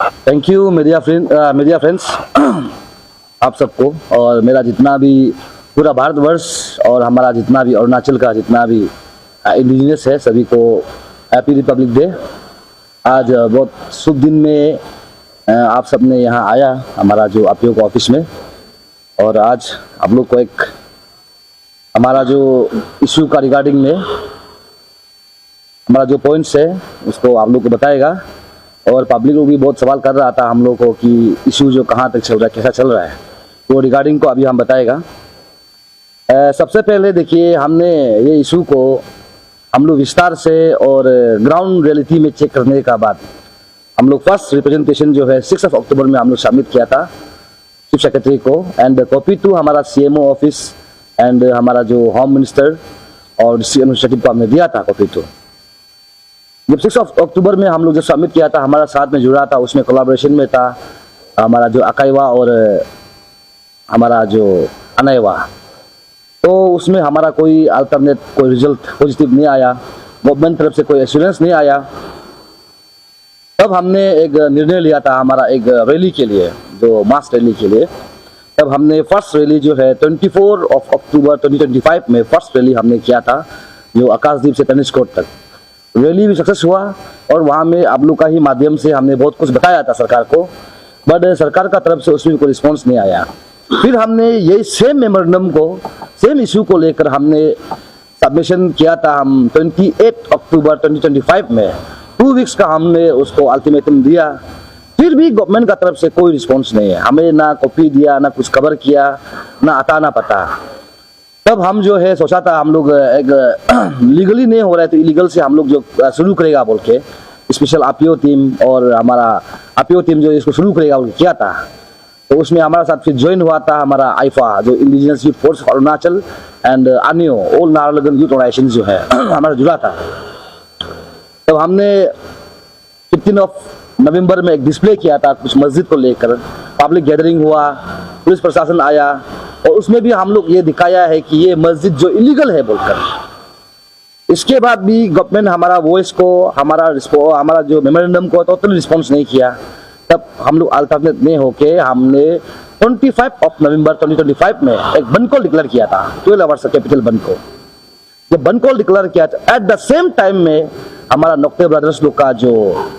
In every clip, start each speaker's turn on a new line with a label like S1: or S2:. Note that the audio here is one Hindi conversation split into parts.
S1: थैंक यू मीडिया फ्रेंड्स आप सबको, और मेरा जितना भी पूरा भारतवर्ष और हमारा जितना भी अरुणाचल का जितना भी इंडिजिनस है सभी को हैप्पी रिपब्लिक डे। आज बहुत शुभ दिन में आप सब ने यहाँ आया हमारा जो आप लोग ऑफिस में, और आज आप लोग को एक हमारा जो इशू का रिगार्डिंग में हमारा जो पॉइंट्स है उसको आप लोग को बताएगा। और पब्लिक लोग भी बहुत सवाल कर रहा था हम लोग को कि इशू जो कहाँ तक चल रहा है, कैसा चल रहा है, तो रिगार्डिंग को अभी हम बताएगा। सबसे पहले देखिए, हमने ये इशू को हम लोग विस्तार से और ग्राउंड रियलिटी में चेक करने का बाद हम लोग फर्स्ट रिप्रेजेंटेशन जो है 6 अक्टूबर में हम लोग सबमिट किया था चीफ सेक्रेटरी को, एंड कॉपी टू हमारा CMO ऑफिस एंड हमारा जो होम मिनिस्टर और डिस्ट्रिक्ट एडमिनिस्ट्रेटिव को हमने दिया था कॉपी टू। जब 6 अक्टूबर में हम लोग जब सबमिट किया था, हमारा साथ में जुड़ा था, उसमें कोलैबोरेशन में था हमारा जो अकाईवा और हमारा जो अनाईवा, तो उसमें हमारा कोई अल्टरनेट कोई रिजल्ट पॉजिटिव नहीं आया, गवर्नमेंट तरफ से कोई एश्योरेंस नहीं आया। तब हमने एक निर्णय लिया था हमारा एक रैली के लिए, जो मास रैली के लिए। तब हमने फर्स्ट रैली जो है 24 अक्टूबर 2025 में फर्स्ट रैली हमने किया था, जो आकाशदीप से तनिष्कोट तक। रैली भी सक्सेस हुआ और वहाँ में आप लोग का ही माध्यम से हमने बहुत कुछ बताया था सरकार को, बट सरकार का तरफ से उसमें कोई रिस्पॉन्स नहीं आया। फिर हमने यही सेम मेमोरेंडम को, सेम इशू को लेकर हमने सबमिशन किया था हम 28 अक्टूबर 2025 में। 2 वीक्स का हमने उसको अल्टीमेटम दिया, फिर भी गवर्नमेंट का तरफ से कोई रिस्पॉन्स नहीं है। हमें ना कॉपी दिया, ना कुछ कवर किया, ना आता ना पता। तब हम जो है सोचा था हम लोग एक लीगली नहीं हो रहा है तो इलीगल से हम लोग जो शुरू करेगा बोल के, स्पेशल APO टीम और हमारा APO टीम जो इसको शुरू करेगा बोल के किया था। तो उसमें हमारा साथ फिर ज्वाइन हुआ था हमारा आईफा, जो indigenous youth force of Arunachal, and ANIO all Naharlagun youth organisation जो है हमारा जुड़ा था। तब हमने 15 नवंबर में एक डिस्प्ले किया था कुछ मस्जिद को लेकर, पब्लिक गैदरिंग हुआ, पुलिस प्रशासन आया, और उसमें भी हम लोग ये दिखाया है कि ये मस्जिद जो इलीगल है बोलकर। इसके बाद भी गवर्नमेंट हमारा वॉइस को, हमारा जो मेमोरेंडम को टोटल रिस्पॉन्स नहीं किया। तब हम लोग अल्टरनेट नहीं होके हमने 25 नवंबर 2025 में एक बंद कॉल डिक्लेयर किया था, 12 आवर्स कैपिटल बंद को। जब बंद कॉल डिक्लेयर किया था, एट द सेम टाइम में हमारा नोक्टे ब्रदर्स लोग का जो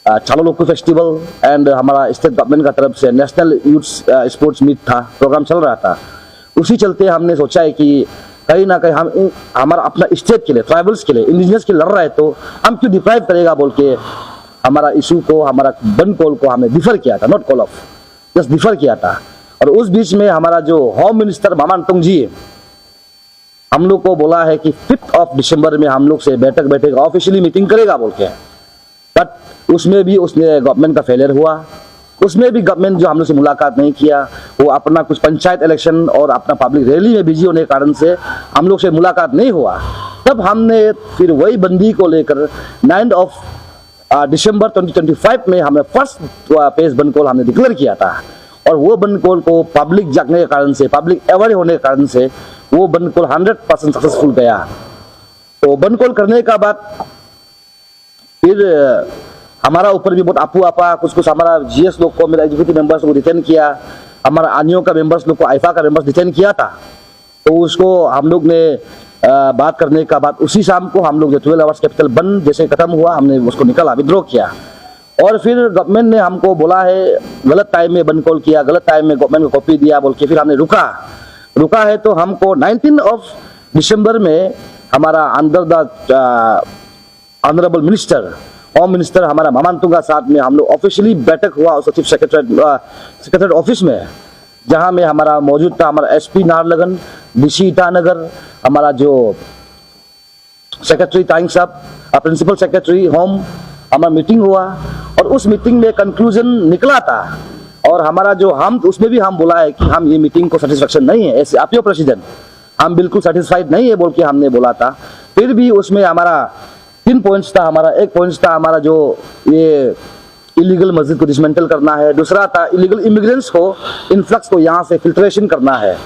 S1: चालो लोको फेस्टिवल एंड हमारा स्टेट गवर्नमेंट का तरफ से नेशनल यूथ स्पोर्ट्स मीट था, प्रोग्राम चल रहा था। उसी चलते हमने सोचा है कि कहीं ना कहीं हम हमारा अपना स्टेट के लिए, ट्राइबल्स के लिए, इंडिजिनस के लिए लड़ रहा है, तो हम क्यों डिप्राइव करेगा बोल के हमारा इशू को, हमारा बंद कॉल को हमने डिफर किया था, not call of, just differ किया था। और उस बीच में हमारा जो होम मिनिस्टर मामान तुंग जी हम लोग को बोला है कि 5 दिसंबर में हम लोग से बैठक ऑफिशियली मीटिंग करेगा बोल के, बट उसमें भी उसने गवर्नमेंट का फेलियर हुआ। उसमें भी गवर्नमेंट जो हम लोग से मुलाकात नहीं किया, वो अपना कुछ पंचायत इलेक्शन और अपना पब्लिक रैली में बिजी होने के कारण से हम लोग से मुलाकात नहीं हुआ। तब हमने फिर वही बंदी को लेकर 9 दिसंबर 2025 में हमें फर्स्ट पेज बंद कॉल हमने डिक्लेयर किया था, और वो बंद कॉल को पब्लिक जागने के कारण से, पब्लिक अवेयर होने के कारण से वो बंद कॉल 100% सक्सेसफुल गया। तो बंद कॉल करने का बाद फिर हमारा ऊपर भी बहुत आपू आपा, कुछ हमारा GS लोग को, मेरा एग्जीक्यूटिव मेंबर्स को डिटेन किया, हमारा ANIO का मेंबर्स लोग को, आईफा का मेंबर्स डिटेन किया था। तो उसको हम लोग ने बात करने का बाद उसी शाम को हम लोग जो 12 आवर्स कैपिटल बंद जैसे खत्म हुआ, हमने उसको निकाला, विड्रॉ किया। और फिर गवर्नमेंट ने हमको बोला है गलत टाइम में बंद कॉल किया, गलत टाइम में गवर्नमेंट को कॉपी दिया बोल के, फिर हमने रुका है। तो हमको 19 दिसंबर में हमारा under the honourable minister, home minister हमारा मामान तुंग का साथ में हम लोग ऑफिशियली बैठक हुआ उस चीफ सेक्रेटरी ऑफिस में, जहां में हमारा मौजूद था हमारा SP नाहरलगुन, DC ईटानगर, हमारा जो सेक्रेटरी ताइंग साहब, प्रिंसिपल सेक्रेटरी होम, हमारा मीटिंग हुआ। और उस मीटिंग में कंक्लूजन निकला था, और हमारा जो हम उसमें भी हम बोला है कि हम ये मीटिंग को सेटिस्फेक्शन नहीं है, ऐसे APO प्रेसिडेंट हम बिल्कुल सेटिस्फाइड नहीं है बोल के हमने बोला था। फिर भी उसमें हमारा 3 पॉइंट्स था। हमारा एक पॉइंट्स था हमारा जो ये इलीगल मस्जिद को डिसमेंटल करना है, दूसरा था इलीगल इमिग्रेंट्स को, इनफ्लक्स को यहाँ से फिल्ट्रेशन करना है,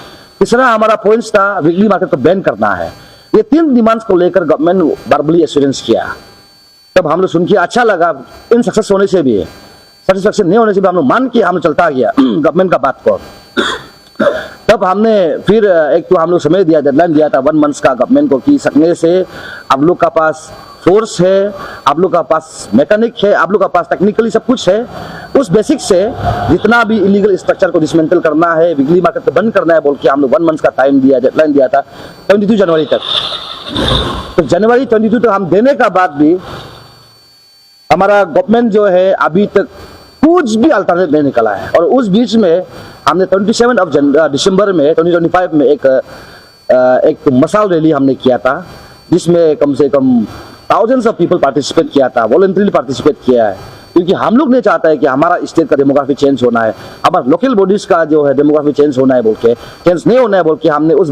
S1: तीसरा हमारा पॉइंट्स था वीकली मार्केट को बैन करना है। ये 3 डिमांड्स को लेकर गवर्नमेंट वर्बली एश्योरेंस किया। तब हम लोग सुन के अच्छा लगा, इन सक्सेस होने से भी सेटिस्फेक्शन नहीं होने से भी हम लोग मान के हम चलता गया गवर्नमेंट का बात को। तब हमने फिर एक तो हम लोग समय दिया, डेडलाइन दिया था 1 मंथ का गवर्नमेंट को कि सकने से आप लोग का पास फोर्स है, आप लोग का पास मैकेनिक है, आप लोग का पास टेक्निकली सब कुछ है, उस बेसिक से जितना भी इलीगल स्ट्रक्चर को डिसमेंटल करना है, बिजली मार्केट को बंद करना है बोल के हम लोग 1 मंथ का टाइम दिया, डेडलाइन दिया था 22 जनवरी तक। तो जनवरी 22 तक हम देने का बाद भी हमारा गवर्नमेंट जो है अभी तक कुछ भी अल्टरनेटिव नहीं निकला है। और उस बीच में हमने 27 दिसंबर में 2025 में एक मसाल रैली हमने किया था, जिसमें कम से कम थाउजेंड्स ऑफ पीपल पार्टिसिपेट किया था, वॉलंटरीली पार्टिसिपेट किया है, क्योंकि हम लोग नहीं चाहते हैं कि हमारा स्टेट का डेमोग्राफी चेंज होना है, हमारा लोकल बॉडीज का जो है डेमोग्राफी चेंज होना है बोल के, चेंज नहीं होना है बोल के हमने उस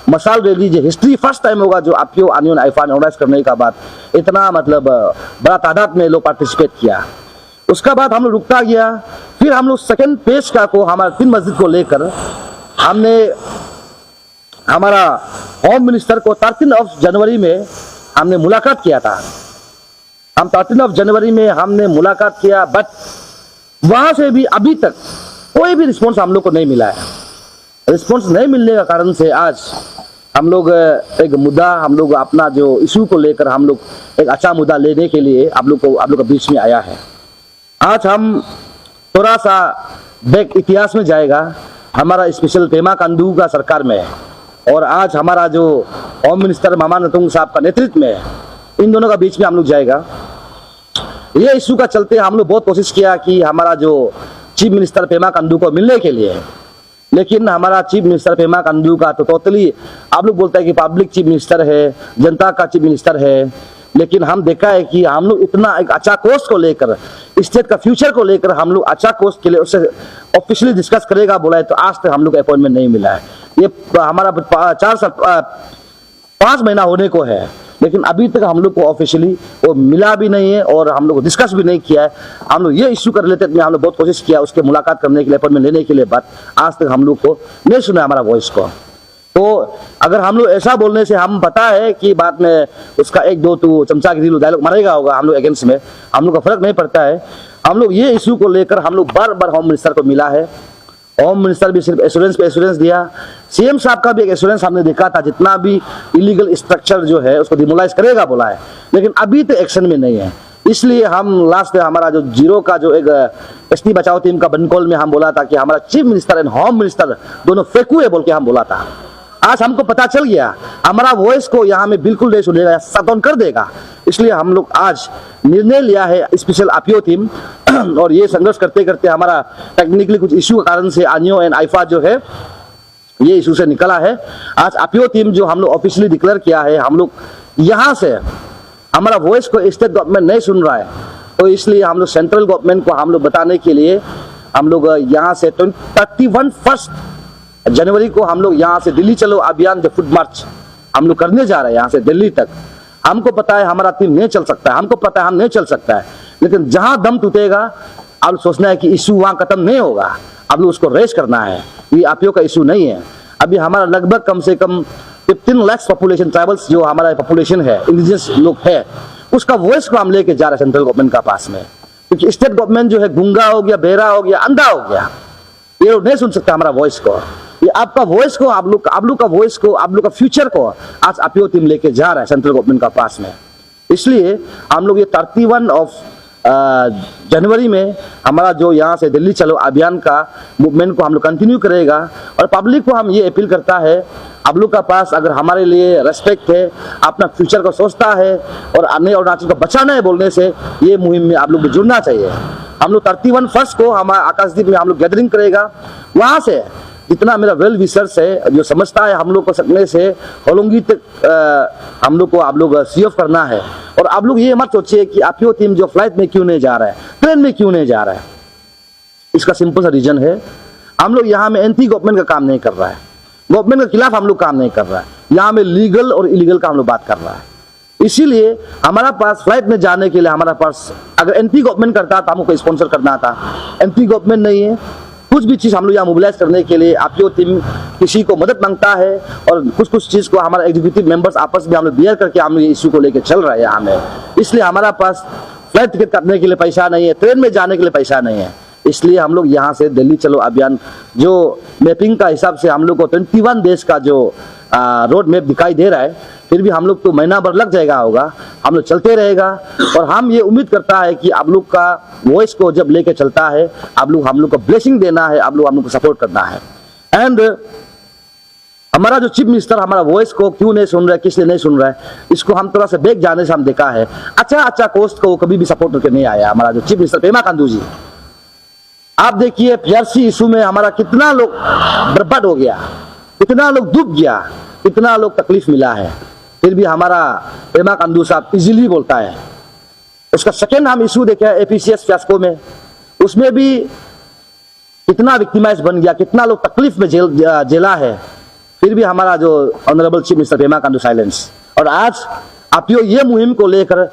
S1: मसाल रैली जो हिस्ट्री फर्स्ट टाइम होगा जो आपियो आनियन आईफान ऑर्गेनाइज करने का बाद इतना मतलब बड़ा तादाद में लोग पार्टिसिपेट किया। उसका बाद हम लोग रुकता गया, फिर हम लोग सेकेंड पेज का को हमारा 3 मस्जिद को लेकर हमने हमारा होम मिनिस्टर को 13 जनवरी में हमने मुलाकात किया था। हम 13 जनवरी में हमने मुलाकात किया, बट वहां से भी अभी तक कोई भी रिस्पॉन्स हम लोग को नहीं मिला है। रिस्पॉन्स नहीं मिलने का कारण से आज हम लोग एक मुद्दा, हम लोग अपना जो इशू को लेकर हम लोग एक अच्छा मुद्दा लेने के लिए आप लोग का बीच में आया है। आज हम थोड़ा सा बैक इतिहास में जाएगा, हमारा स्पेशल पेमा खांडू का सरकार में, और आज हमारा जो होम मिनिस्टर मामा नतुंग साहब का नेतृत्व में, इन दोनों का बीच में हम लोग जाएगा। ये इशू का चलते हम लोग बहुत कोशिश किया कि हमारा जो चीफ मिनिस्टर पेमा खांडू को मिलने के लिए, लेकिन हमारा चीफ मिनिस्टर पेमा खांडू का तो टोटली आप लोग बोलते हैं कि पब्लिक चीफ मिनिस्टर है, जनता का चीफ मिनिस्टर है, लेकिन हम देखा है कि हम लोग इतना एक अच्छा कोर्स को लेकर, स्टेट का फ्यूचर को लेकर हम लोग अच्छा कोर्स के लिए उससे ऑफिशियली डिस्कस करेगा बोला है, तो आज तक हम लोग अपॉइंटमेंट नहीं मिला है। ये हमारा 5 महीना होने को है, लेकिन अभी तक हम लोग को ऑफिशियली वो मिला भी नहीं है और हम लोग को डिस्कस भी नहीं किया है। हम लोग ये इश्यू का रिलेटेड में हम लोग बहुत कोशिश किया उसके मुलाकात करने के लिए, अपॉइंटमेंट लेने के लिए, बात आज तक हम लोग को नहीं सुना हमारा वॉइस को। तो अगर हम लोग ऐसा बोलने से हम पता है कि बाद में उसका 1-2 तो चमचागिरी डायलॉग मारेगा होगा हम लोग अगेंस्ट में, हम लोग का फर्क नहीं पड़ता है। हम लोग ये इशू को लेकर हम लोग बार बार होम मिनिस्टर को मिला है, होम मिनिस्टर भी सिर्फ एश्योरेंस पे एश्योरेंस दिया, सीएम साहब का भी एक एश्योरेंस हमने देखा था, जितना भी इलीगल स्ट्रक्चर जो है उसको डिमोलाइज करेगा बोला है, लेकिन अभी तो एक्शन में नहीं है। इसलिए हम लास्ट हमारा जो जीरो का जो एक एसटी बचाओ टीम का बनकॉल में हम बोला था कि हमारा chief minister and home minister दोनों फेंकू है बोल के हम बोला था। आज हमको पता चल गया हमारा वॉइस को यहाँ में बिल्कुल नहीं सुनेगा, शट डाउन कर देगा। इसलिए हम लोग आज निर्णय लिया है स्पेशल आपियो टीम, और ये संघर्ष करते करते हमारा टेक्निकली कुछ इशू के कारण से आनियो एंड आईफा जो है ये इशू से निकला है। आज आपियो टीम जो हम लोग ऑफिशियली डिक्लेयर किया है, हम लोग यहाँ से हमारा वॉइस को स्टेट गवर्नमेंट नहीं सुन रहा है, तो इसलिए हम लोग सेंट्रल गवर्नमेंट को हम लोग बताने के लिए हम लोग यहाँ से 31 जनवरी को हम लोग यहाँ से दिल्ली चलो अभियान जो फुट मार्च हम लोग करने जा रहे हैं यहाँ से दिल्ली तक। हमको पता है हमारा टीम नहीं चल सकता है, हमको पता है हम नहीं चल सकता है, लेकिन जहां दम टूटेगा अब सोचना है कि इशू वहां खत्म नहीं होगा, अब लोग उसको रेस करना है। ये आपियो का इशू नहीं है। अभी हमारा लगभग कम से कम 15 लाख पॉपुलेशन, ट्राइबल्स जो हमारा पॉपुलेशन है, इंडिजिनस लोग है, उसका वॉइस को हम लेके जा रहे हैं सेंट्रल गवर्नमेंट का पास में, क्योंकि स्टेट गवर्नमेंट जो है गूंगा हो गया, बहरा हो गया, अंधा हो गया, ये लोग नहीं सुन सकता हमारा वॉइस को। ये आपका वॉइस को, आप लोग का वॉइस को, आप लोग का फ्यूचर को आज आपियो टीम लेके जा रहा है सेंट्रल गवर्नमेंट का पास में। इसलिए हम लोग ये 31 जनवरी में हमारा जो यहाँ से दिल्ली चलो अभियान का मूवमेंट को हम लोग कंटिन्यू करेगा, और पब्लिक को हम ये अपील करता है, आप लोग का पास अगर हमारे लिए रेस्पेक्ट है, अपना फ्यूचर को सोचता है और अन्य अरुणाचल को बचाना है बोलने से ये मुहिम में आप लोग भी जुड़ना चाहिए। हम लोग 31 को हमारा आकाशदीप में हम लोग गैदरिंग करेगा, वहाँ से जितना मेरा वेल विशर्स है जो समझता है हम लोग को सकने से होलोंगी तक हम लोग को आप लोग सीएफ करना है। और आप लोग ये मत सोचिए कि आपियो टीम जो फ्लाइट में क्यों नहीं जा रहा है, ट्रेन में क्यों नहीं जा रहा है, इसका सिंपल सा रीजन है, हम लोग यहाँ में एंटी गवर्नमेंट का काम नहीं कर रहा है, गवर्नमेंट के खिलाफ हम लोग काम नहीं कर रहा है, यहाँ में लीगल और इलीगल का हम लोग बात कर रहा है। इसीलिए हमारा पास फ्लाइट में जाने के लिए हमारा पास अगर एंटी गवर्नमेंट करता तो हमको स्पॉन्सर करना था, एंटी गवर्नमेंट नहीं है। कुछ भी चीज़ हम लोग यहाँ मोबिलाइज करने के लिए आपियो टीम किसी को मदद मांगता है, और कुछ चीज़ को हमारा एग्जीक्यूटिव मेंबर्स आपस में हम लोग बियर करके हम लोग ये इशू को लेकर चल रहे हैं यहाँ में। इसलिए हमारा पास फ्लाइट टिकट काटने के लिए पैसा नहीं है, ट्रेन में जाने के लिए पैसा नहीं है। इसलिए हम लोग यहाँ से दिल्ली चलो अभियान जो मैपिंग का हिसाब से हम लोग को 21 देश का जो रोड मैप दिखाई दे रहा है, फिर भी हम लोग तो महीना भर लग जाएगा होगा, हम लोग चलते रहेगा। और हम ये उम्मीद करता है कि आप लोग का वॉइस को जब लेके चलता है, आप लोग हम लोग को ब्लेसिंग देना है, आप लोग हम लोग को सपोर्ट करना है। एंड हमारा जो चीफ मिनिस्टर हमारा वॉइस को क्यों नहीं सुन रहा है, किस लिए नहीं सुन रहा है, इसको हम थोड़ा सा बैक जाने से हम देखा है। अच्छा कोस्ट को कभी भी सपोर्ट करके नहीं आया हमारा जो चीफ मिनिस्टर पेमा खांडू जी। आप देखिए PRC इशू में हमारा कितना लोग बर्बाद हो गया, कितना लोग डूब गया, कितना लोग तकलीफ मिला है, फिर भी हमारा पेमा खांडू साहब इजीली बोलता है। उसका सेकेंड हम इशू देखे APCS फियास्को में, उसमें भी कितना विक्टिमाइज बन गया, कितना लोग तकलीफ में जेला है, फिर भी हमारा जो honourable chief minister Pema Khandu silence. और आज आप ये मुहिम को लेकर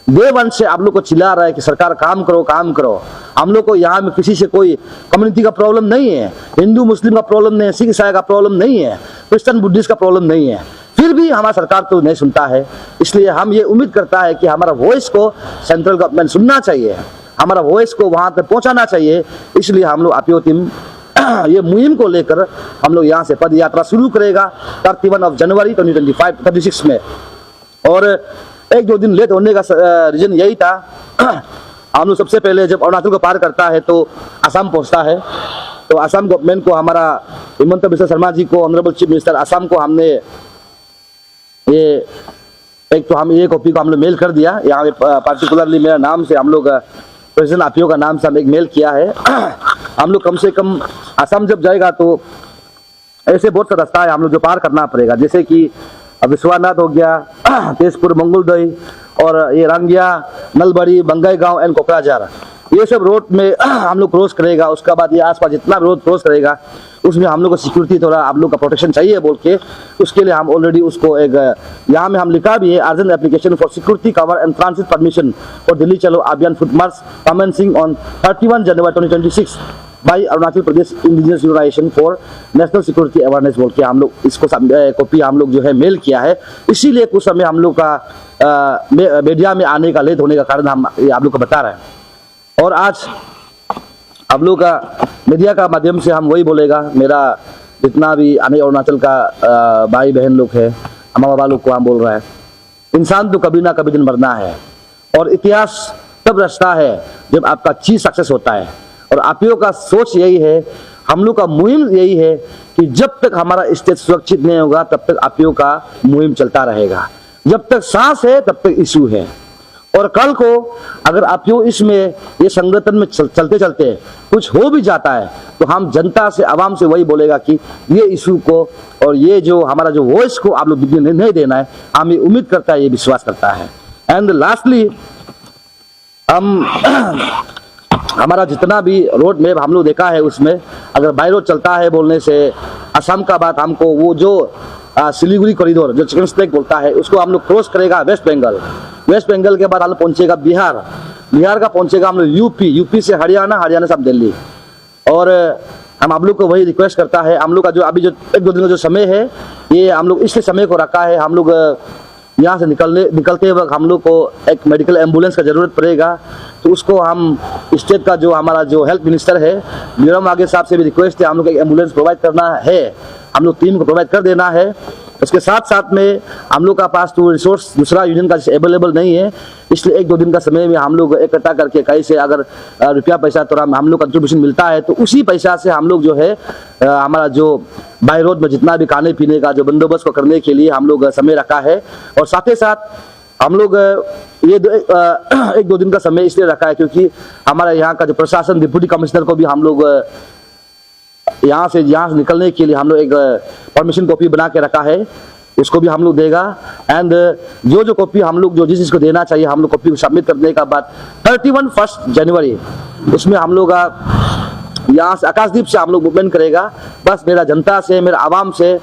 S1: डे वन से आप लोग को चिल्ला रहा है कि सरकार काम करो काम करो। हम लोग को यहाँ में किसी से कोई कम्युनिटी का प्रॉब्लम नहीं है, हिंदू मुस्लिम का प्रॉब्लम नहीं है, सिख ईसाई का प्रॉब्लम नहीं है, क्रिश्चियन बुद्धिस्ट का प्रॉब्लम नहीं है, फिर भी हमारा सरकार तो नहीं सुनता है। इसलिए हम ये उम्मीद करता है कि हमारा वॉइस को सेंट्रल गवर्नमेंट सुनना चाहिए, हमारा वॉइस को वहाँ तक पहुँचाना चाहिए। इसलिए हम लोग आपियो टीम ये मुहिम को लेकर हम लोग यहाँ से पद यात्रा शुरू करेगा 31 जनवरी 2025-26 में। और 1-2 दिन लेट होने का रीजन यही था, हम लोग सबसे पहले जब अरुणाचल को पार करता है तो असम पहुंचता है, तो असम गवर्नमेंट को हमारा हिमंत बिस्वा शर्मा जी को ऑनरेबल चीफ मिनिस्टर असम को हमने ये एक तो हम ये कॉपी को हम लोग मेल कर दिया, यहाँ पे पार्टिकुलरली मेरा नाम से हम लोग प्रेसिडेंट आपियो का नाम से हम एक मेल किया है। हम लोग कम से कम असम जब जाएगा तो ऐसे बहुत सा रास्ता है हम लोग जो पार करना पड़ेगा, जैसे कि विश्वनाथ हो गया, तेजपुर मंगलदई, और ये रंगिया, नलबड़ी, बंगाईगांव एंड कोकराझार, ये सब रोड में हम लोग क्रॉस करेगा। उसके बाद ये आसपास जितना रोड क्रॉस करेगा उसमें हम लोग को सिक्योरिटी थोड़ा आप लोग का प्रोटेक्शन चाहिए बोल के, उसके लिए हम ऑलरेडी उसको एक यहाँ में हम लिखा भी है urgent application for security cover and transit permission for Delhi चलो अभियान foot march commencing on 31 January 2026 by Arunachal Pradesh indigenous unionisation for national security awareness बोल के हम लोग इसको कॉपी हम लोग जो है मेल किया है। इसीलिए कुछ समय हम लोग का मीडिया में आने का लेट होने का कारण हम आप लोग को बता रहे हैं। और आज आप लोग का मीडिया का माध्यम से हम वही बोलेगा, मेरा जितना भी आने अरुणाचल का भाई बहन लोग है, अम्मा बाबा लोग को हम बोल रहा है, इंसान तो कभी ना कभी दिन मरना है, और इतिहास तब रचता है जब आपका चीज सक्सेस होता है। और आपियो का सोच यही है, हम लोग का मुहिम यही है कि जब तक हमारा स्टेट सुरक्षित नहीं होगा तब तक आपियो का मुहिम चलता रहेगा, जब तक सांस है तब तक इशू है। और कल को अगर आपियो इसमें ये संगठन में चलते चलते कुछ हो भी जाता है तो हम जनता से आवाम से वही बोलेगा कि ये इशू को और ये जो हमारा जो वॉइस को आप लोग नहीं देना है, हम ये उम्मीद करता है, ये विश्वास करता है। एंड लास्टली हम हमारा जितना भी रोड मैप हम लोग देखा है उसमें अगर बाई रोड चलता है बोलने से असम का बात हमको वो जो सिलीगुड़ी कॉरिडोर जो चिकन स्टेक बोलता है उसको हम लोग क्रॉस करेगा वेस्ट बंगाल, वेस्ट बंगाल के बाद हम लोग पहुंचेगा बिहार, बिहार का पहुंचेगा हम लोग यूपी, यूपी से हरियाणा, हरियाणा से हम दिल्ली। और हम आप लोग को वही रिक्वेस्ट करता है, हम लोग का जो अभी जो 1-2 दिन का जो समय है ये हम लोग इसलिए समय को रखा है, हम लोग यहाँ से निकलते वक्त हम लोग को एक मेडिकल एम्बुलेंस का ज़रूरत पड़ेगा, तो उसको हम स्टेट का जो हमारा जो हेल्थ मिनिस्टर है मीरम आगे साहब से भी रिक्वेस्ट है, हम लोग एक एम्बुलेंस प्रोवाइड करना है, हम लोग टीम को प्रोवाइड कर देना है। उसके साथ साथ में हम लोग का पास तो रिसोर्स दूसरा यूनियन का अवेलेबल नहीं है, इसलिए 1-2 दिन का समय में हम लोग इकट्ठा करके कहीं से अगर रुपया पैसा थोड़ा हम लोग कंट्रीब्यूशन मिलता है तो उसी पैसा से हम लोग जो है हमारा जो बाई रोड में जितना भी खाने पीने का जो बंदोबस्त को करने के लिए हम लोग समय रखा है। और साथ ही साथ हम लोग ये 1-2 दिन का समय इसलिए रखा है क्योंकि हमारा यहाँ का जो प्रशासन डिप्टी कमिश्नर को भी हम लोग यहाँ से निकलने के लिए हम लोग एक परमिशन कॉपी बना के रखा है, उसको भी हम लोग देगा। एंड जो कॉपी हम लोग जो जिसको देना चाहिए हम लोग कॉपी को सबमिट करने का बाद 31 जनवरी उसमें हम लोग यहाँ से आकाशदीप से हम लोग मूवमेंट करेगा। बस मेरा जनता से, मेरा आवाम से,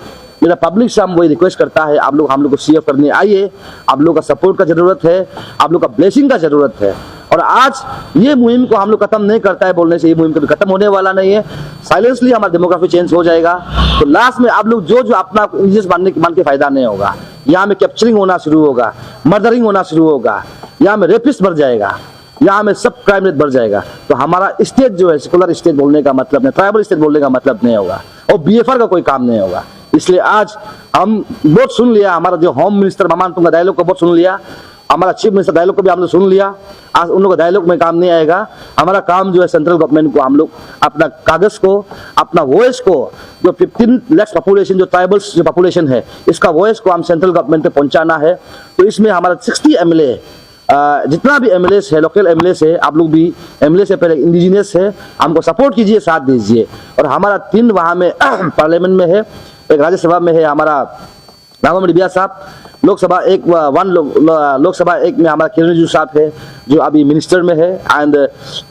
S1: मेरा पब्लिक से हम वही रिक्वेस्ट करता है, आप लोग हम लोग को सीएफ करने आइए, आप लोग का सपोर्ट का जरूरत है, आप लोग का ब्लेसिंग का जरूरत है। और आज ये मुहिम को हम लोग खत्म नहीं करता है बोलने से ये मुहिम कभी खत्म होने वाला नहीं है, साइलेंसली हमारा डेमोग्राफी चेंज हो जाएगा। तो लास्ट में आप लोग जो अपना इंडियस मान के फायदा नहीं होगा, यहाँ में कैप्चरिंग होना शुरू होगा, मर्डरिंग होना शुरू होगा, यहाँ में रेपिस्ट बढ़ जाएगा। यहाँ में सब क्राइम रेट बढ़ जाएगा। तो हमारा स्टेट जो है सेकुलर स्टेट बोलने का मतलब नहीं, ट्राइबल स्टेट बोलने का मतलब नहीं होगा, और बीएफआर का कोई काम नहीं होगा। इसलिए आज हम बहुत सुन लिया, हमारा जो होम मिनिस्टर मामान तुंगा डायलॉग को बहुत सुन लिया, हमारा चीफ मिनिस्टर डायलॉग को भी हम लोग सुन लिया। आज उन लोगों का डायलॉग में काम नहीं आएगा। हमारा काम जो है सेंट्रल गवर्नमेंट को हम लोग अपना कागज को, अपना वॉइस को, जो 15 लाख पॉपुलेशन जो ट्राइबल्स जो पॉपुलेशन है, इसका वॉइस को हम सेंट्रल गवर्नमेंट पे पहुंचाना है। तो इसमें हमारा 60 एमएलए, जितना भी एमएलए है, लोकल एमएलए है, आप लोग भी एमएलए से पहले इंडिजिनियस है, हमको सपोर्ट कीजिए, साथ दीजिए। और हमारा 3 वहाँ में पार्लियामेंट में है, एक राज्यसभा में है हमारा रामा डिबिया साहब, लोकसभा लोकसभा एक में हमारा किरण रिजिजू साहब है जो अभी मिनिस्टर में है, एंड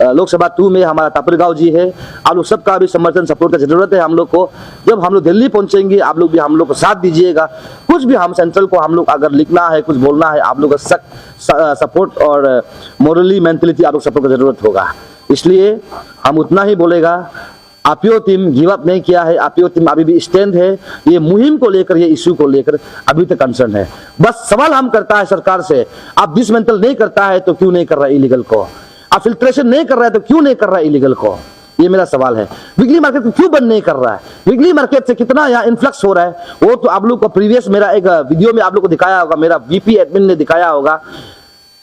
S1: लोकसभा 2 में हमारा तापरगांव जी है। आप लोग सबका भी समर्थन सपोर्ट का जरूरत है हम लोग को। जब हम लोग दिल्ली पहुंचेंगे, आप लोग भी हम लोग को साथ दीजिएगा। कुछ भी हम सेंट्रल को हम लोग अगर लिखना है, कुछ बोलना है, आप लोग का सपोर्ट और मोरली मेंटलिटी आप लोग सपोर्ट का जरूरत होगा। इसलिए हम उतना ही बोलेगा, आपियो टीम गिव अप नहीं किया है, आपियो टीम अभी भी स्टैंड है। ये मुहिम को लेकर, ये इश्यू को लेकर अभी तक कंसर्न है। बस सवाल हम करता है सरकार से, आप डिसमेंटल नहीं करता है तो क्यों नहीं कर रहा है इलीगल को? आप फिल्ट्रेशन नहीं कर रहा है तो क्यों नहीं कर रहा है इलीगल को? ये मेरा सवाल है। वीकली मार्केट को क्यों बंद नहीं कर रहा है? वीकली मार्केट से कितना यहाँ इन्फ्लक्स हो रहा है, वो तो आप लोग को प्रीवियस मेरा एक वीडियो में आप लोग को दिखाया होगा, मेरा वीपी एडमिन ने दिखाया होगा।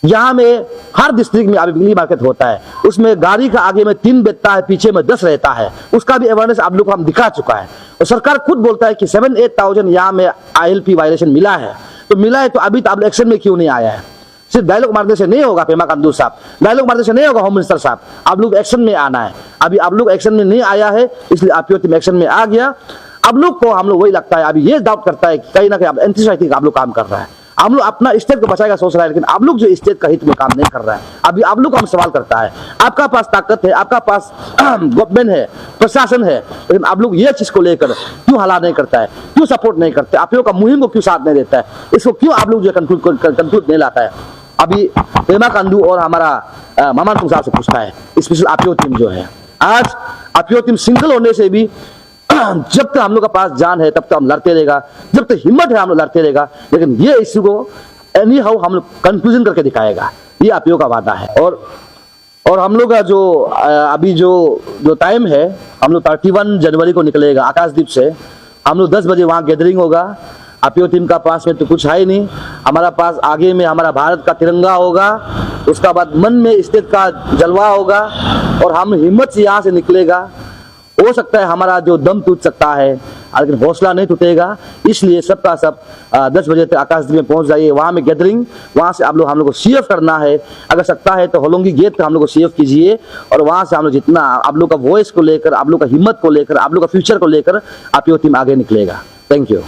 S1: यहाँ में हर डिस्ट्रिक्ट में अभी वीकली मार्केट होता है, उसमें गाड़ी का आगे में 3 बैठता है, पीछे में 10 रहता है। उसका भी अवेयरनेस आप लोग को हम दिखा चुका है, और सरकार खुद बोलता है कि 7-8,000 यहाँ में ILP वायलेशन मिला है। तो मिला है तो अभी तो आप एक्शन में क्यों नहीं आया है? सिर्फ डायलॉग मारने से नहीं होगा पेमा खांडू साहब, डायलॉग मारने से नहीं होगा होम मिनिस्टर साहब, आप लोग एक्शन में आना है। अभी आप लोग एक्शन में नहीं आया है, इसलिए आपियो टीम एक्शन में आ गया। अब लोग को हम लोग वही लगता है, अभी ये डाउट करता है कि कहीं ना कहीं आप एंटी आप लोग काम कर रहा है। हम लोग अपना स्टेट को बचाएगा सोच रहा है, लेकिन आप लोग जो स्टेट का हित में काम नहीं कर रहा है। अभी आप लोग को हम सवाल करता है, आपका पास ताकत है, आपका पास गवर्नमेंट है, प्रशासन है, लेकिन आप लोग ये चीज को लेकर क्यों हला नहीं करता है, क्यों सपोर्ट नहीं करते, आप लोग का मुहिम को क्यों साथ नहीं देता है, इसको क्यों आप लोग जो कंक्लूड नहीं लाता है? अभी पेमा खांडू और हमारा मामा तुंग साहब से पूछता है, स्पेशल आपियो टीम जो है, आज आपियो टीम सिंगल होने से भी जब तक हम लोग का पास जान है तब तक हम लड़ते रहेगा, जब तक हिम्मत है हम लोग लड़ते रहेगा। लेकिन ये इश्यू को एनी हाउ हम लोग कंक्लूजन करके दिखाएगा, ये आपियो का वादा है। और हम लोग का जो अभी जो टाइम है, हम लोग 31 जनवरी को निकलेगा आकाशदीप से। हम लोग 10 बजे वहाँ गैदरिंग होगा। आपियो टीम का पास में तो कुछ है ही नहीं, हमारा पास आगे में हमारा भारत का तिरंगा होगा, उसका बाद मन में स्टेट का जलवा होगा, और हम हिम्मत से यहाँ से निकलेगा। हो सकता है हमारा जो दम टूट सकता है, लेकिन हौसला नहीं टूटेगा। इसलिए सबका सब 10 बजे तक आकाशदीप में पहुंच जाइए, वहाँ में गैदरिंग, वहाँ से आप लोग हम लोग को सीएफ करना है। अगर सकता है तो होलोंगी गेट पे हम लोग को सीएफ कीजिए, और वहाँ से हम लोग जितना आप लोग का वॉइस को लेकर, आप लोग का हिम्मत को लेकर, आप लोग का फ्यूचर को लेकर आपियो टीम आगे निकलेगा। Thank you.